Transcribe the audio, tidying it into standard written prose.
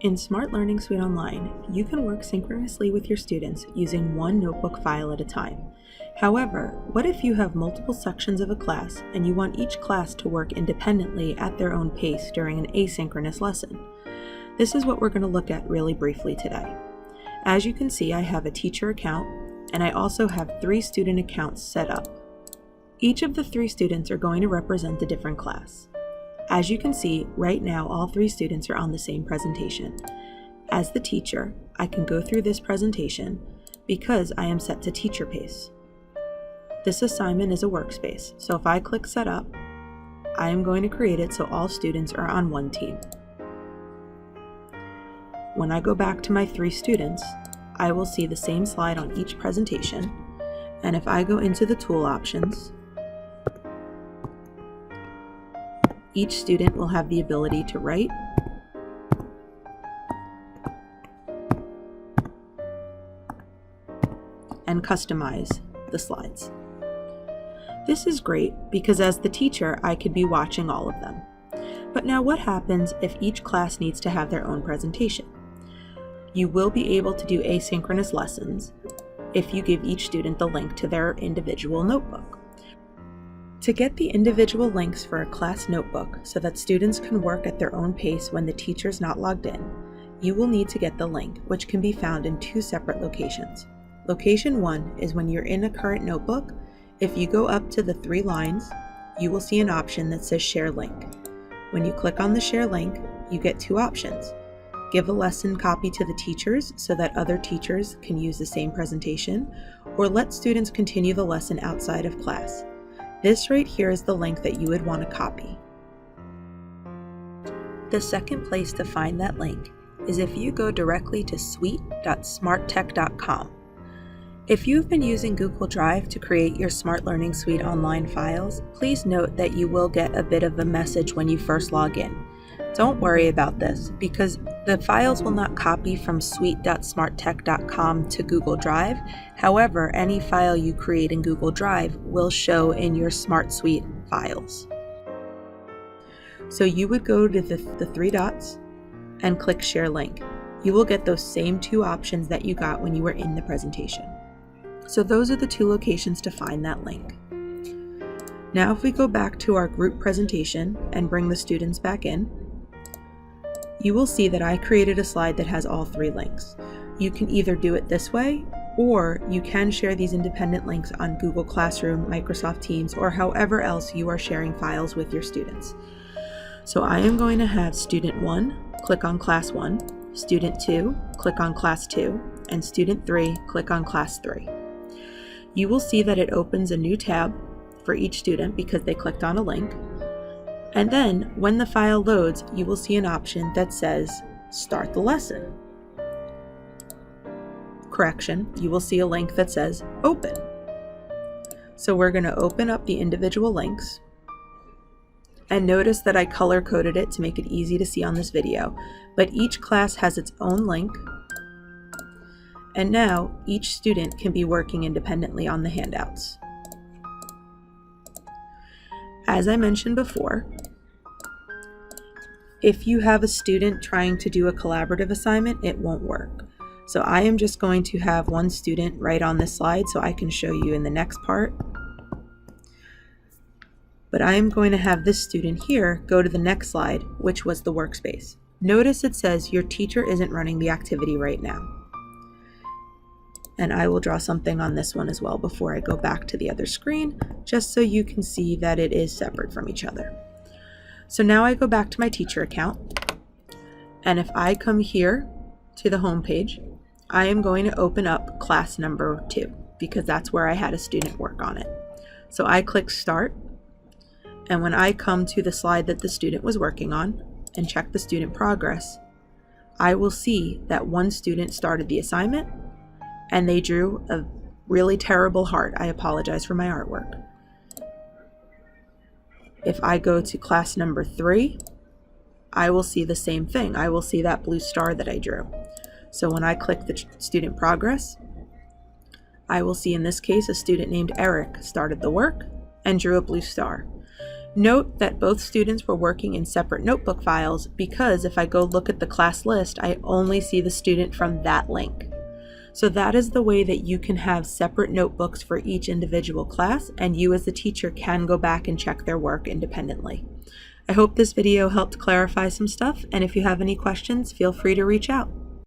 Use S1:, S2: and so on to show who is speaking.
S1: In Smart Learning Suite Online, you can work synchronously with your students using one notebook file at a time. However, what if you have multiple sections of a class and you want each class to work independently at their own pace during an asynchronous lesson? This is what we're going to look at really briefly today. As you can see, I have a teacher account, and I also have 3 student accounts set up. Each of the 3 students are going to represent a different class. As you can see, right now all 3 students are on the same presentation. As the teacher, I can go through this presentation because I am set to teacher pace. This assignment is a workspace, so if I click Setup, I am going to create it so all students are on one team. When I go back to my 3 students, I will see the same slide on each presentation, and if I go into the tool options, each student will have the ability to write, and customize the slides. This is great because as the teacher, I could be watching all of them. But now what happens if each class needs to have their own presentation? You will be able to do asynchronous lessons if you give each student the link to their individual notebook. To get the individual links for a class notebook so that students can work at their own pace when the teacher's not logged in, you will need to get the link, which can be found in 2 separate locations. Location 1 is when you're in a current notebook. If you go up to the 3 lines, you will see an option that says Share Link. When you click on the Share Link, you get 2 options. Give a lesson copy to the teachers so that other teachers can use the same presentation, or let students continue the lesson outside of class. This right here is the link that you would want to copy. The second place to find that link is if you go directly to suite.smarttech.com. If you've been using Google Drive to create your Smart Learning Suite online files, please note that you will get a bit of a message when you first log in. Don't worry about this because the files will not copy from suite.smarttech.com to Google Drive. However, any file you create in Google Drive will show in your Smart Suite files. So you would go to the 3 dots and click Share Link. You will get those same 2 options that you got when you were in the presentation. So those are the 2 locations to find that link. Now if we go back to our group presentation and bring the students back in, you will see that I created a slide that has all 3 links. You can either do it this way, or you can share these independent links on Google Classroom, Microsoft Teams, or however else you are sharing files with your students. So I am going to have student 1, click on class 1, student 2, click on class 2, and student 3, click on class 3. You will see that it opens a new tab for each student because they clicked on a link. And then, when the file loads, you will see an option that says, Start the lesson. Correction, you will see a link that says, Open. So we're going to open up the individual links. And notice that I color-coded it to make it easy to see on this video. But each class has its own link. And now, each student can be working independently on the handouts. As I mentioned before, if you have a student trying to do a collaborative assignment, it won't work. So I am just going to have one student right on this slide so I can show you in the next part. But I am going to have this student here go to the next slide, which was the workspace. Notice it says your teacher isn't running the activity right now. And I will draw something on this one as well before I go back to the other screen, just so you can see that it is separate from each other. So now I go back to my teacher account, and if I come here to the home page, I am going to open up class number 2 because that's where I had a student work on it. So I click Start, and when I come to the slide that the student was working on and check the student progress, I will see that one student started the assignment and they drew a really terrible heart. I apologize for my artwork. If I go to class number 3, I will see the same thing. I will see that blue star that I drew. So when I click the student progress, I will see in this case a student named Eric started the work and drew a blue star. Note that both students were working in separate notebook files because if I go look at the class list, I only see the student from that link. So that is the way that you can have separate notebooks for each individual class, and you as the teacher can go back and check their work independently. I hope this video helped clarify some stuff, and if you have any questions, feel free to reach out.